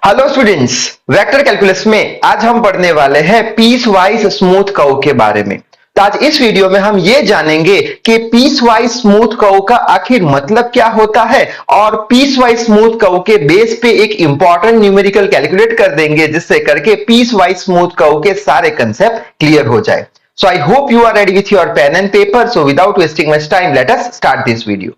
Hello students, vector calculus में आज हम पढ़ने वाले हैं पीस वाइज स्मूथ कर्व के बारे में। तो आज इस वीडियो में हम ये जानेंगे कि पीस वाइज स्मूथ कर्व का आखिर मतलब क्या होता है और पीस वाइज स्मूथ कर्व के बेस पे एक इंपॉर्टेंट न्यूमेरिकल कैलकुलेट कर देंगे, जिससे करके पीस वाइज स्मूथ कर्व के सारे कंसेप्ट क्लियर हो जाए। So I hope you are ready with your pen and paper. So without wasting much time, let us start this video.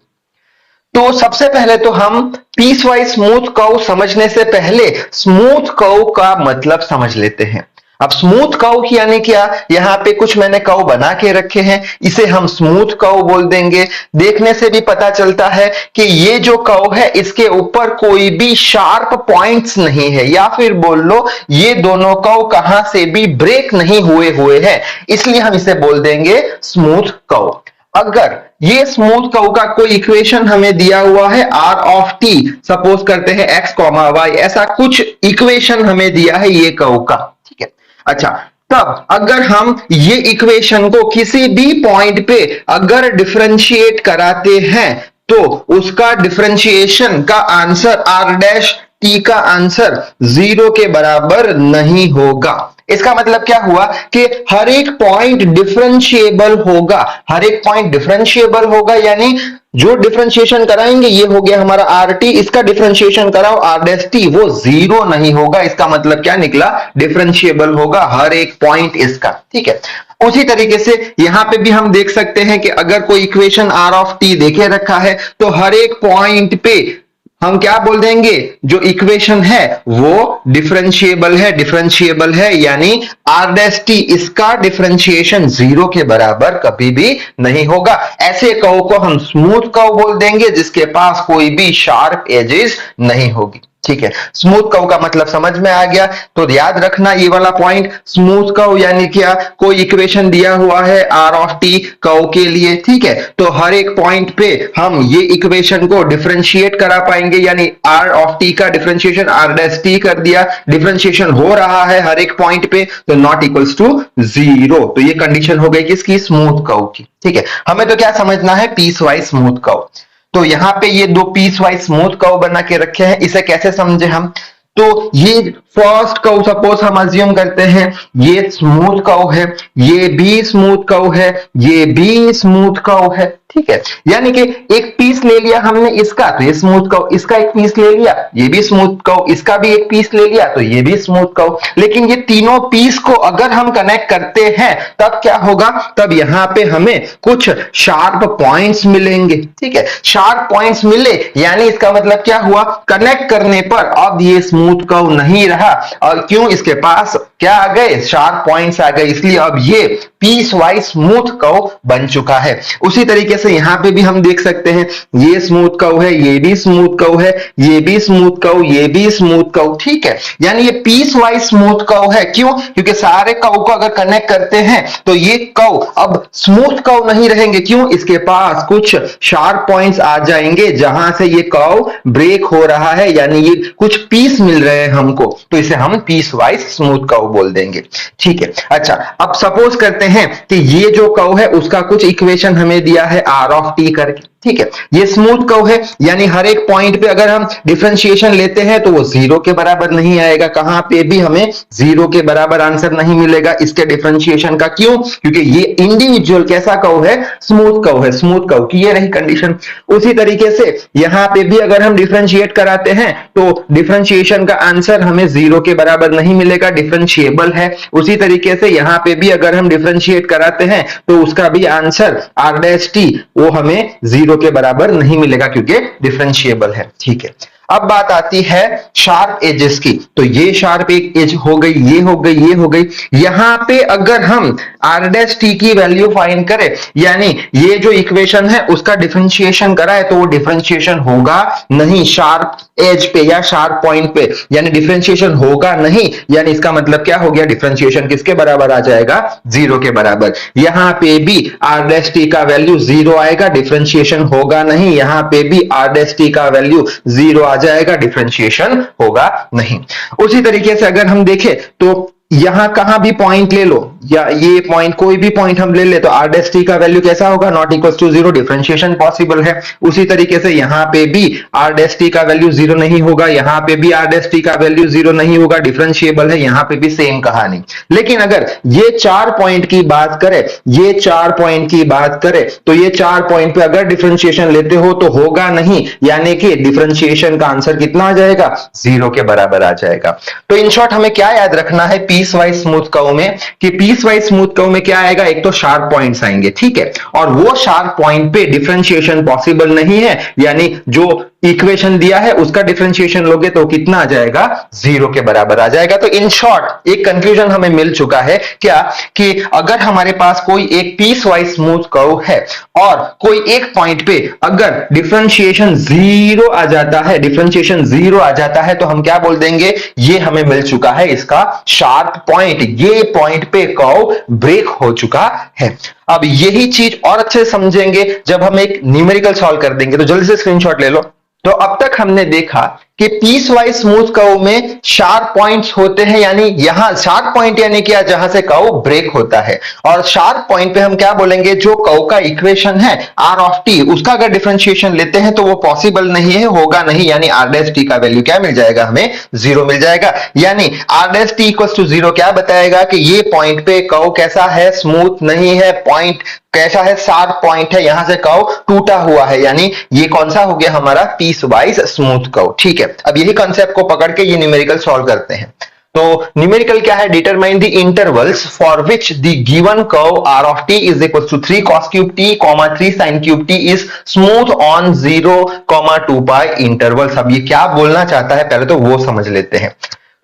तो सबसे पहले तो हम पीस वाइज स्मूथ कर्व समझने से पहले स्मूथ कर्व का मतलब समझ लेते हैं। अब स्मूथ कर्व यानी क्या, यहाँ पे कुछ मैंने कर्व बना के रखे हैं, इसे हम स्मूथ कर्व बोल देंगे। देखने से भी पता चलता है कि ये जो कर्व है इसके ऊपर कोई भी शार्प पॉइंट्स नहीं है, या फिर बोल लो ये दोनों कर्व कहां से भी ब्रेक नहीं हुए हैं, इसलिए हम इसे बोल देंगे स्मूथ कर्व। अगर ये स्मूथ कर्व का कोई इक्वेशन हमें दिया हुआ है r ऑफ t, सपोज करते हैं x, y, ऐसा कुछ इक्वेशन हमें दिया है ये कर्व का, ठीक है। अच्छा, तब अगर हम ये इक्वेशन को किसी भी पॉइंट पे अगर डिफरेंशिएट कराते हैं तो उसका डिफरेंशिएशन का आंसर r डैश t का आंसर 0 के बराबर नहीं होगा। इसका मतलब क्या हुआ कि हर एक पॉइंट डिफरेंशिएबल होगा। हर एक पॉइंट डिफरेंशिएबल होगा यानी जो डिफरेंशिएशन कराएंगे, ये हो गया हमारा आर टी, इसका डिफरेंशिएशन कराओ आर डैश टी, वो 0 नहीं होगा। इसका मतलब क्या निकला, डिफरेंशिएबल होगा हर एक पॉइंट इसका, ठीक है। उसी तरीके से यहां पे भी हम देख सकते हैं कि अगर कोई इक्वेशन आर ऑफ टी देखे रखा है तो हर एक पॉइंट पे हम क्या बोल देंगे, जो इक्वेशन है वो डिफरेंशिएबल है यानी आर डैश टी, इसका डिफरेंशिएशन 0 के बराबर कभी भी नहीं होगा। ऐसे कर्व को हम स्मूथ कर्व बोल देंगे जिसके पास कोई भी शार्प एजेस नहीं होगी, ठीक है। स्मूथ कर्व का मतलब समझ में आ गया। तो याद रखना ये वाला पॉइंट, स्मूथ कर्व यानी क्या, कोई इक्वेशन दिया हुआ है आर ऑफ टी कर्व के लिए, ठीक है, तो हर एक पॉइंट पे हम ये इक्वेशन को डिफरेंशिएट करा पाएंगे, यानी आर ऑफ टी का डिफरेंशिएशन आर डैश टी कर दिया, डिफरेंशिएशन हो रहा है हर एक पॉइंट पे, तो नॉट इक्वल्स टू 0। तो ये कंडीशन हो गई किसकी, स्मूथ कर्व की, ठीक है। हमें तो क्या समझना है, पीस वाइज स्मूथ कर्व। तो यहां पे ये दो पीस वाइज स्मूथ कर्व बना के रखे हैं, इसे कैसे समझे हम, तो ये फर्स्ट कर्व सपोज हम अज्यूम करते हैं ये स्मूथ कर्व है, ये भी स्मूथ कर्व है, ये भी स्मूथ कर्व है, ठीक है। यानी कि एक पीस ले लिया हमने इसका, तो ये स्मूथ कर्व, इसका एक पीस ले लिया, ये भी स्मूथ कर्व, इसका भी एक पीस ले लिया, तो ये भी स्मूथ कर्व। लेकिन ये तीनों पीस को अगर हम कनेक्ट करते हैं तब क्या होगा, तब यहां पे हमें कुछ शार्प पॉइंट्स मिलेंगे, ठीक है। शार्प पॉइंट्स मिले यानी इसका मतलब क्या हुआ, कनेक्ट करने पर अब ये स्मूथ कर्व नहीं रहा, और क्यों, इसके पास क्या आ गए, शार्प पॉइंट्स आ गए, इसलिए अब ये पीस वाइज स्मूथ कर्व बन चुका है। उसी तरीके से यहां पे भी हम देख सकते हैं ये स्मूथ कर्व है, ये भी स्मूथ कर्व है, ये भी स्मूथ कर्व, ये भी स्मूथ कर्व, ठीक है। यानी ये पीस वाइज स्मूथ कर्व है, क्यों, क्योंकि सारे कर्व को अगर कनेक्ट करते हैं तो ये कर्व अब स्मूथ कर्व नहीं रहेंगे, क्यों, इसके पास कुछ शार्प पॉइंट्स आ जाएंगे जहां से ये कर्व ब्रेक हो रहा है, यानी ये कुछ पीस मिल रहे हैं हमको, तो इसे हम पीस वाइज स्मूथ कर्व बोल देंगे, ठीक है। अच्छा, अब सपोज करते हैं कि ये जो कर्व है उसका कुछ इक्वेशन हमें दिया है आर ऑफ टी करके, ठीक है। ये स्मूथ कर्व है यानी हर एक पॉइंट पे अगर हम डिफरेंशिएशन लेते हैं तो वो 0 के बराबर नहीं आएगा, कहां पे भी हमें 0 के बराबर आंसर नहीं मिलेगा इसके डिफरेंशिएशन का, क्यों, क्योंकि ये इंडिविजुअल कैसा कर्व है, स्मूथ कर्व है, स्मूथ कर्व की ये रही कंडीशन। उसी तरीके से यहां पे भी अगर हम डिफरेंशिएट कराते हैं तो डिफरेंशिएशन का आंसर हमें 0 के बराबर नहीं मिलेगा, डिफरेंशिएबल है। उसी तरीके से यहां पे भी अगर हम डिफरेंशिएट कराते हैं तो उसका भी आंसर आर डैश टी वो हमें 0 के बराबर नहीं मिलेगा क्योंकि डिफरेंशिएबल है, ठीक है। अब बात आती है शार्प एजेस की, तो ये शार्प एक एज हो गई, ये हो गई, ये हो गई। यहां पे अगर हम आर डैश टी की वैल्यू फाइंड करें, यानी ये जो इक्वेशन है उसका डिफरेंशिएशन कराए, तो वो डिफरेंशिएशन होगा नहीं शार्प एज पे या शार्प पॉइंट पे, यानी डिफरेंशिएशन होगा नहीं, यानी इसका मतलब क्या हो गया, डिफरेंशिएशन किसके बराबर आ जाएगा, 0 के बराबर। यहां पे भी आर डैश टी का वैल्यू 0 आएगा, डिफरेंशिएशन होगा नहीं, यहां पे भी आर डैश टी का वैल्यू 0 आ जाएगा, डिफरेंशिएशन होगा नहीं। उसी तरीके से अगर हम देखें तो यहां कहां भी पॉइंट ले लो, या ये पॉइंट कोई भी पॉइंट हम ले ले तो r डैश टी का वैल्यू कैसा होगा, not equal to zero, differentiation possible है। उसी तरीके से यहां पे भी r डैश टी का वैल्यू जीरो नहीं होगा, यहां पे भी r डैश टी का वैल्यू जीरो नहीं होगा, डिफरेंशिएबल है, यहां पे भी सेम कहानी। लेकिन अगर ये 4 पॉइंट की बात करें, ये 4 पॉइंट की बात करें तो ये 4 पॉइंट पे अगर डिफरेंशिएशन लेते हो तो होगा नहीं, यानी कि डिफरेंशिएशन का आंसर कितना आ जाएगा, जीरो के बराबर आ जाएगा। तो इन शॉर्ट हमें क्या याद रखना है पीस वाइज स्मूथ कर्व में, कि पीस वाइज स्मूथ कर्व में क्या आएगा, एक तो शार्प पॉइंट्स आएंगे, ठीक है, और वो शार्प पॉइंट पे डिफरेंशिएशन पॉसिबल नहीं है, यानी जो इक्वेशन दिया है उसका डिफरेंशिएशन लोगे तो कितना आ जाएगा, जीरो के बराबर आ जाएगा। तो इन शॉर्ट एक कंक्लूजन हमें मिल चुका है क्या, कि अगर हमारे पास कोई एक पीस वाइज स्मूथ कर्व है और कोई एक पॉइंट पे अगर डिफरेंशिएशन जीरो आ जाता है, डिफरेंशिएशन जीरो आ जाता है, तो हम क्या बोल देंगे, ये हमें मिल चुका है इसका शार्प पॉइंट, ये पॉइंट पे कर्व ब्रेक हो चुका है। अब यही चीज और अच्छे से समझेंगे जब हम एक न्यूमेरिकल सॉल्व कर देंगे। तो जल्दी से स्क्रीनशॉट ले लो। तो अब तक हमने देखा कि पीस वाइज स्मूथ कर्व में शार्प पॉइंट्स होते हैं, यानी यहां शार्प पॉइंट यानी क्या, जहां से कर्व ब्रेक होता है, और शार्प पॉइंट पे हम क्या बोलेंगे, जो कर्व का इक्वेशन है r ऑफ टी, उसका अगर डिफरेंशिएशन लेते हैं तो वो पॉसिबल नहीं है, होगा नहीं, यानी r डैश टी का वैल्यू क्या मिल जाएगा, हमें जीरो मिल जाएगा। यानी r dash T equal to zero क्या बताएगा कि ये पॉइंट पे कर्व कैसा है, स्मूथ नहीं है, पॉइंट कैसा है, शार्प पॉइंट है, यहां से कर्व टूटा हुआ है, यानी ये कौन सा हो गया हमारा पीस वाइज स्मूथ कर्व, ठीक है। अब यही कॉन्सेप्ट को पकड़ के ये न्यूमेरिकल सॉल्व करते हैं। तो न्यूमेरिकल क्या है, determine the intervals for which the given curve r of t is equal to 3 cos cube t, 3 sin cube t is smooth on 0, 2 pi intervals. अब ये क्या बोलना चाहता है पहले तो वो समझ लेते हैं।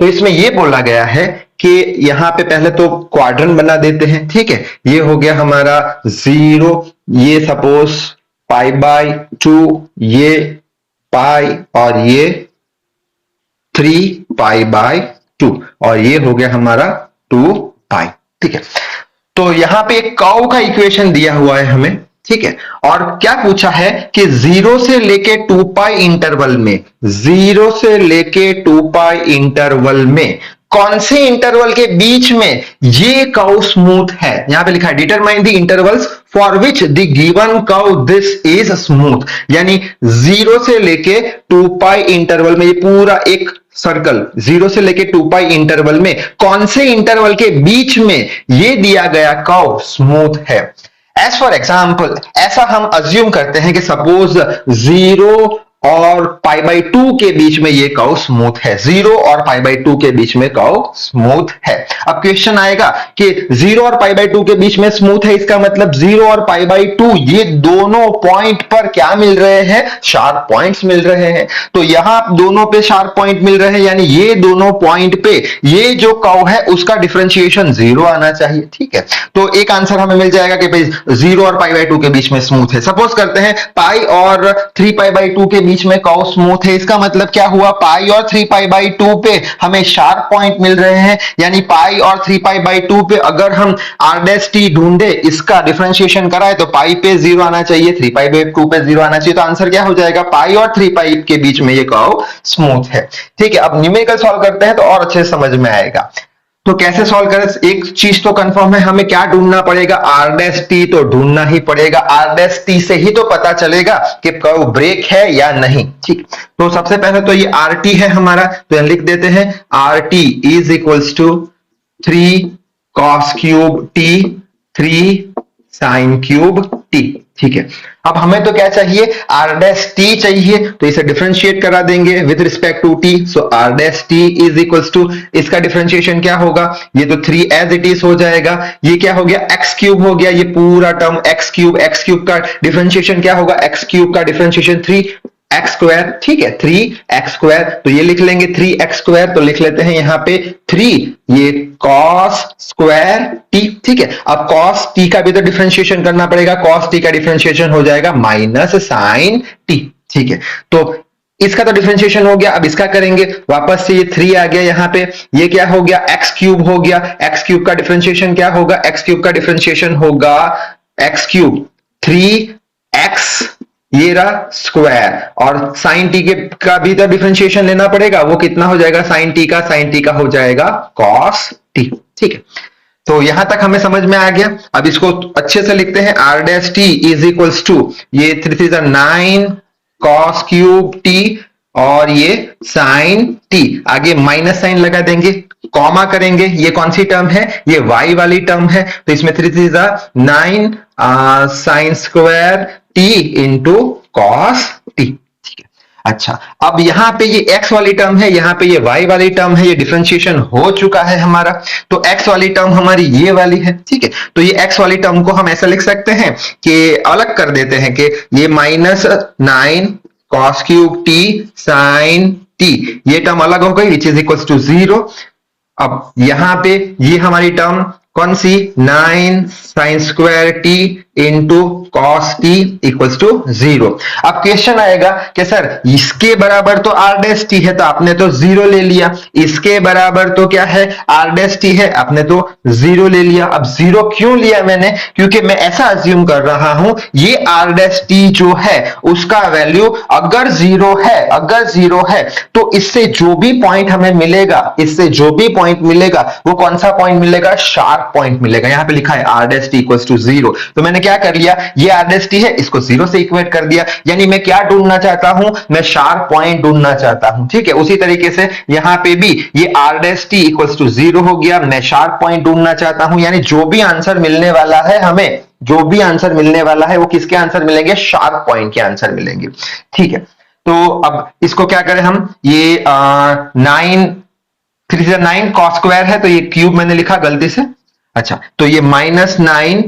तो इसमें ये बोला गया है कि यहां पे पहले तो क्वाड्रेंट बना देते हैं, ठीक है, ये हो गया हमारा 0, ये सपोज पाई बाय 2, ये पाई और ये 3 पाई बाय 2, और ये हो गया हमारा 2 पाई, ठीक है। तो यहां पे एक कर्व का इक्वेशन दिया हुआ है हमें, ठीक है, और क्या पूछा है कि 0 से लेके 2 पाई इंटरवल में, 0 से लेके 2 पाई इंटरवल में कौन से इंटरवल के बीच में ये कर्व स्मूथ है, यहां पे लिखा है determine the intervals for which the given curve this is smooth, यानी 0 से लेके 2 पाई इंटरवल में, ये पूरा एक सर्कल 0 से लेके 2 पाई इंटरवल में कौन से इंटरवल के बीच में ये दिया गया कर्व स्मूथ है। एज फॉर एग्जाम्पल ऐसा हम अज्यूम करते हैं कि सपोज 0 और पाई बाई 2 के बीच में ये कर्व स्मूथ है, 0 और पाई बाई 2 के बीच में कर्व स्मूथ है। अब क्वेश्चन आएगा कि 0 और पाई बाई 2 के बीच में स्मूथ है, इसका मतलब 0 और पाई बाई 2 ये दोनों पॉइंट पर क्या मिल रहे हैं, शार्प पॉइंट्स मिल रहे हैं। तो यहां दोनों पे शार्प पॉइंट मिल रहे हैं, यानी ये दोनों पॉइंट पे ये जो कर्व है उसका डिफरेंशिएशन 0 आना चाहिए, ठीक है। तो एक आंसर हमें मिल जाएगा कि भाई 0 और पाई बाई 2 के बीच में स्मूथ है। सपोज करते हैं पाई और 3 पाई बाई 2 के बीच में कर्व स्मूथ है, इसका मतलब क्या हुआ, पाई और 3 पाई बाई 2 पे हमें शार्प पॉइंट मिल रहे हैं, यानी पाई और 3 पाई बाई 2 पे अगर हम r डैश t ढूंढे, इसका डिफरेंशिएशन कराए तो पाई पे 0 आना चाहिए, 3 पाई बाई 2 पे 0 आना चाहिए। तो आंसर क्या हो जाएगा, पाई और 3 पाई के बीच में ये कर्व स्मूथ है, ठीक है। अब न्यूमेरिकल सॉल्व करते हैं तो और अच्छे से समझ में आएगा। तो कैसे सॉल्व करें, एक चीज तो कंफर्म है, हमें क्या ढूंढना पड़ेगा, r डैश t तो ढूंढना ही पड़ेगा, r डैश t से ही तो पता चलेगा कि कर्व ब्रेक है या नहीं, ठीक। तो सबसे पहले तो ये rt है हमारा, तो यहां लिख देते हैं rt is equals to 3 cos cube t, 3 sin cube t, ठीक है। अब हमें तो क्या चाहिए, r डैश t चाहिए, तो इसे डिफरेंशिएट करा देंगे विद रिस्पेक्ट टू t। सो r dash t is equals to, इसका डिफरेंशिएशन क्या होगा, ये तो 3 एज इट इज हो जाएगा, ये क्या हो गया x क्यूब हो गया, ये पूरा टर्म x क्यूब का डिफरेंशिएशन क्या होगा, x क्यूब का डिफरेंशिएशन 3x स्क्वायर, ठीक है, 3x स्क्वायर। तो ये लिख लेंगे 3x स्क्वायर, तो लिख लेते हैं यहां पे 3, ये cos स्क्वायर t, ठीक है। अब cos t का भी तो डिफरेंशिएशन करना पड़ेगा, cos t का डिफरेंशिएशन हो जाएगा माइनस sin t, ठीक है। तो इसका तो डिफरेंशिएशन हो गया, अब इसका करेंगे वापस से, ये 3 आ गया यहाँ पे, ये क्या हो गया, x क्यूब हो गया, x क्यूब का डिफरेंशिएशन क्या होगा, x क्यूब का डिफरेंशिएशन होगा x क्यूब 3x, ये रहा स्क्वायर, और साइन टी का भी तो डिफरेंशिएशन लेना पड़ेगा, वो कितना हो जाएगा साइन टी का हो जाएगा cos टी। ठीक है, तो यहां तक हमें समझ में आ गया। अब इसको अच्छे से लिखते हैं, R dash T is equals to, ये 3 कॉस क्यूब टी और ये साइन टी, आगे माइनस साइन लगा देंगे, कॉमा करेंगे, ये कौन सी टर्म है, ये y वाली टर्म है, तो इसमें 3 sign square T into cos T. अच्छा, अब यहां पे ये x वाली टर्म है, यहां पे ये y वाली टर्म है, ये डिफरेंशिएशन हो चुका है हमारा, तो x वाली टर्म हमारी ये वाली है। ठीक है, तो ये x वाली टर्म को हम ऐसा लिख सकते हैं कि अलग कर देते हैं कि ये -9 cos cube T sine T, ये टर्म अलग हो गई, विच इज इक्वल टू 0। अब यहां पे ये हमारी टर्म कौन सी, 9 sine square T into cos T equals to 0। अब क्वेश्चन आएगा कि सर इसके बराबर तो आर डैश टी है, तो आपने तो 0 ले लिया, इसके बराबर तो क्या है, आर डैश टी है, आपने तो 0 ले लिया। अब 0 क्यों लिया मैंने, क्योंकि मैं ऐसा अज्यूम कर रहा हूं ये आर डैश टी जो है उसका वैल्यू अगर 0 है, अगर 0 है तो इससे जो भी पॉइंट हमें मिलेगा, इससे जो भी पॉइंट मिलेगा वो कौन सा पॉइंट मिलेगा, शार्प पॉइंट मिलेगा। यहां पे लिखा है R dash T equals to 0, तो मैंने क्या कर लिया, ये आर डैश टी है, इसको 0 से इक्वेट कर दिया, यानी मैं क्या ढूंढना चाहता हूं, मैं शार्प पॉइंट ढूंढना चाहता हूं। ठीक है, उसी तरीके से यहां पे भी ये R dash T equals to 0 हो गया, मैं शार्प पॉइंट ढूंढना चाहता हूं, यानी जो भी आंसर मिलने वाला है हमें, जो भी आंसर मिलने वाला है वो किसके आंसर मिलेंगे, शार्प पॉइंट के आंसर मिलेंगे। ठीक है, तो अब इसको क्या करें हम, ये 9 कॉस स्क्वायर है, तो ये क्यूब मैंने लिखा गलती से। अच्छा, तो ये -9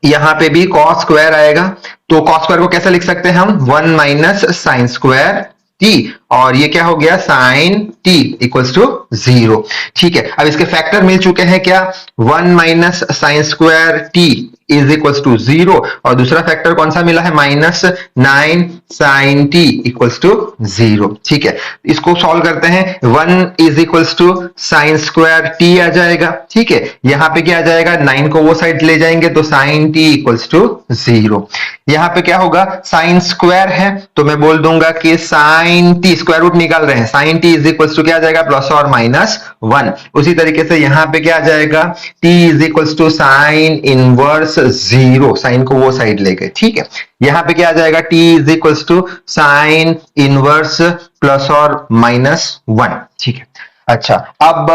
यहां पे भी कॉस स्क्वायर आएगा, तो कॉस स्क्वायर को कैसे लिख सकते हैं हम, 1 माइनस साइन स्क्वायर टी, और ये क्या हो गया, साइन टी इक्वल्स टू 0। ठीक है, अब इसके फैक्टर मिल चुके हैं क्या, 1 minus sine square T is equals to 0, और दूसरा फैक्टर कौन सा मिला है, -9 साइन टी इक्वल्स टू 0। ठीक है, इसको सॉल्व करते हैं, 1 is equals to sine square t आ जाएगा। ठीक है, यहां पे क्या आ जाएगा, 9 को वो साइड ले जाएंगे तो साइन टी इक्वल्स टू 0। यहां पे क्या होगा, साइन स्क्वायर है तो मैं बोल दूंगा कि साइन टी, स्क्वायर रूट निकाल रहे हैं, sine T is equals to क्या आ जाएगा, प्लस और -1। उसी तरीके से यहां पे क्या आ जाएगा, T is equals to sine inverse 0, sine को वो साइड ले गए। ठीक है, यहां पे क्या आ जाएगा, T is equals to sine inverse plus और -1। ठीक है, अच्छा, अब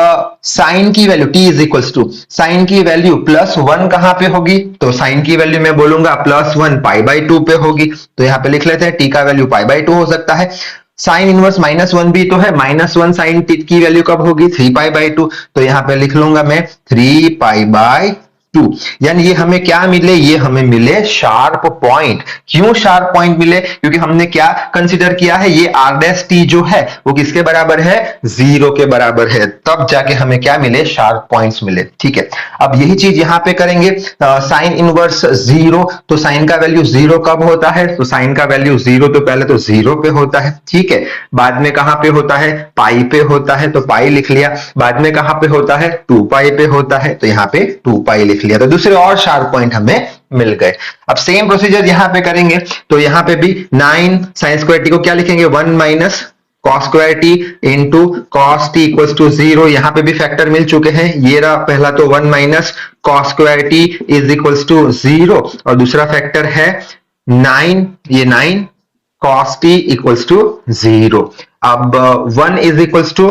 साइन की value t is equals to, sine की वैल्यू +1 कहां पे होगी, तो साइन की वैल्यू मैं बोलूंगा +1 π/2 पे होगी, तो यहां पे लिख लेते हैं t का वैल्यू π/2 हो सकता है। साइन इनवर्स -1 भी तो है, -1 साइन टी की वैल्यू कब होगी, 3π/2, तो यहां पे लिख लूंगा मैं 3π/2, यानी ये हमें क्या मिले, ये हमें मिले शार्प पॉइंट। क्यों शार्प पॉइंट मिले, क्योंकि हमने क्या कंसीडर किया है, ये आर डैश टी जो है वो किसके बराबर है, 0 के बराबर है, तब जाके हमें क्या मिले, शार्प पॉइंट्स मिले। ठीक है, अब यही चीज यहां पे करेंगे, साइन इनवर्स 0, तो साइन का वैल्यू 0 कब होता है, तो साइन का वैल्यू 0 तो पहले तो 0 पे होता है। ठीक है, बाद में कहां पे होता है, पाई पे होता है, तो पाई लिख लिया, बाद में कहां पे होता है, 2π पे होता है, तो यहां पे 2π लिख लिया, तो दूसरे और शार्प पॉइंट हमें मिल गए। अब सेम प्रोसीजर यहां पे करेंगे, तो यहां पे भी 9 साइन स्क्वायर टी को क्या लिखेंगे, 1 minus cos square T into cos T equals to 0, यहां पे भी फैक्टर मिल चुके हैं, ये रहा पहला तो 1 minus cos square T is equals to 0, और दूसरा फैक्टर है 9, ये 9 कॉस टी इक्वल्स टू 0। अब 1 is equals to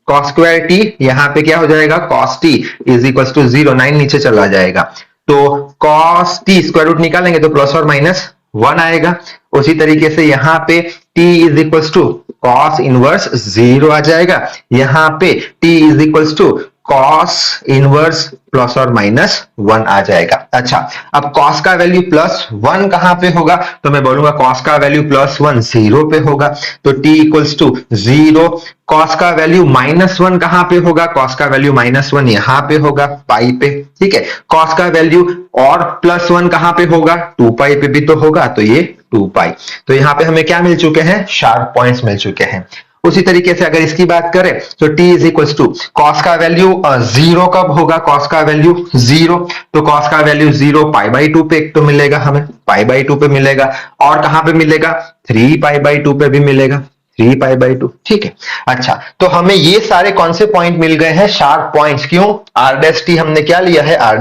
cos square T, यहां पे क्या हो जाएगा, cos T is equals to 0, 9 नीचे चला जाएगा, तो कॉस टी स्क्वायर रूट निकालेंगे तो प्लस और -1 आएगा। उसी तरीके से यहां पे t is equals to cos inverse 0 आ जाएगा, यहां पे t is equals to cos inverse plus और -1 आ जाएगा। अच्छा, अब कॉस का वैल्यू +1 कहां पे होगा, तो मैं बोलूंगा कॉस का वैल्यू +1 0 पे होगा, तो t इक्वल्स टू 0। कॉस का वैल्यू -1 कहां पे होगा, कॉस का वैल्यू -1 यहां पे होगा, पाई पे। ठीक है, कॉस का वैल्यू और +1 कहां पे होगा, 2π पे भी तो होगा, तो ये 2π, तो यहां पे हमें क्या मिल चुके हैं, शार्प पॉइंट्स मिल चुके हैं। उसी तरीके से अगर इसकी बात करें तो t is equals to cos का वैल्यू 0 कब होगा, कॉस का वैल्यू 0, तो कॉस का वैल्यू 0 π/2 पे एक तो मिलेगा, हमें π/2 पे मिलेगा, और कहां पे मिलेगा, 3π/2 पे भी मिलेगा, 3π/2। ठीक है, अच्छा तो हमें ये सारे कौन से पॉइंट मिल गए हैं? Sharp points. क्यों? r' हमने क्या लिया है? r'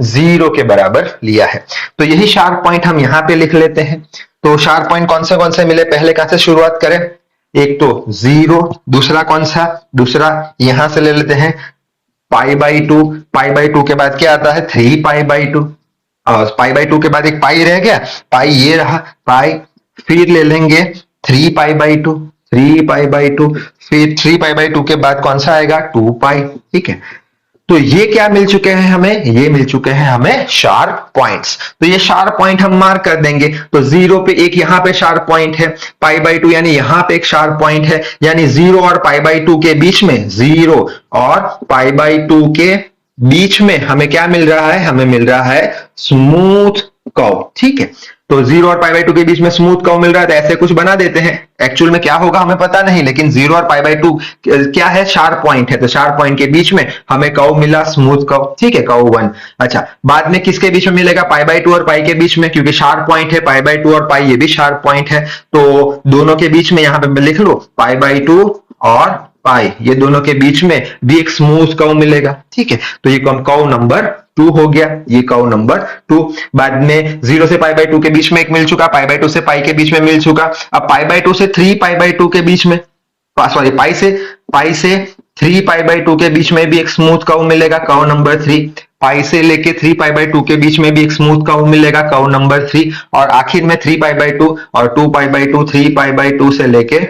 0 के बराबर लिया है। तो यही शार्प पॉइंट हम यहां पे लिख लेते हैं। तो शार्प पॉइंट कौन से मिले? पहले कहां से शुरुआत करें? एक तो 0, दूसरा कौन सा? दूसरा यहां से ले लेते हैं π/2। π/2 के बाद क्या आता है? 3π/2। π/2 के बाद एक पाई रह गया, पाई ये रहा, पाई फिर ले लेंगे 3π/2। 3π/2 फिर 3π/2 के बाद कौन सा आएगा? 2π। ठीक है, तो ये क्या मिल चुके हैं हमें? ये मिल चुके हैं हमें शार्प पॉइंट्स। तो ये शार्प पॉइंट हम मार्क कर देंगे। तो 0 पे एक यहां पे शार्प पॉइंट है, π/2 यानी यहां पे एक शार्प पॉइंट है, यानी 0 और π/2 के बीच में, 0 और π/2 के बीच में हमें क्या मिल रहा है? हमें मिल रहा है स्मूथ कर्व। ठीक है, तो 0 और π/2 के बीच में स्मूथ कर्व मिल रहा है, तो ऐसे कुछ बना देते हैं। एक्चुअल में क्या होगा हमें पता नहीं, लेकिन 0 और π/2 क्या है? शार्प पॉइंट है, तो शार्प पॉइंट के बीच में हमें कर्व मिला, स्मूथ कर्व। ठीक है, कर्व 1। अच्छा, बाद में किसके बीच में मिलेगा? π/2 और पाई के बीच में, क्योंकि शार्प पॉइंट है π/2 और पाई, ये भी शार्प पॉइंट है, तो दोनों के बीच में यहां पे लिख लो π/2 और पाई, ये दोनों के बीच में भी एक स्मूथ कर्व मिलेगा। ठीक है, तो ये कर्व नंबर 2 हो गया, ये कर्व नंबर 2। बाद में 0 से π/2 के बीच में एक मिल चुका, π/2 से पाई के बीच में मिल चुका। अब π/2 से 3π/2 के बीच में, सॉरी पाई से 3π/2 के बीच में भी एक स्मूथ कर्व मिलेगा, कर्व नंबर 3। पाई से लेके 3π/2 के बीच में भी एक स्मूथ कर्व मिलेगा, कर्व नंबर 3। और आखिर में 3π/2 और 2π/2, 3π/2 से लेके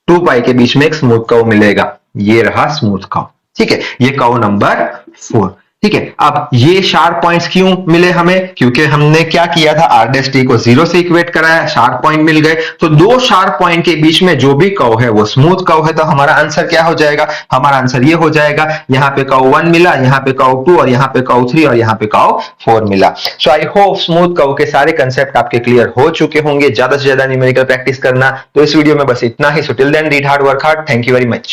2π के बीच में एक स्मूथ कर्व मिलेगा, ये रहा स्मूथ कर्व। ठीक है, ये कर्व नंबर 4। ठीक है, अब ये शार्प पॉइंट्स क्यों मिले हमें? क्योंकि हमने क्या किया था? r' को 0 से इक्वेट कराया, शार्प पॉइंट मिल गए। तो दो शार्प पॉइंट के बीच में जो भी कर्व है वो स्मूथ कर्व है, तो हमारा आंसर क्या हो जाएगा? हमारा आंसर ये हो जाएगा, यहाँ पे कर्व 1 मिला, यहाँ पे कर्व 2 और यहाँ पे कर्व 3 और यहाँ पे कर्व 4 मिला। सो आई होप स्मूथ कर्व के सारे कंसेप्ट आपके क्लियर हो चुके होंगे। ज्यादा से ज्यादा न्यूमेरिकल प्रैक्टिस करना। तो इस वीडियो में बस इतना ही। So till then read hard, work hard. Thank you very much.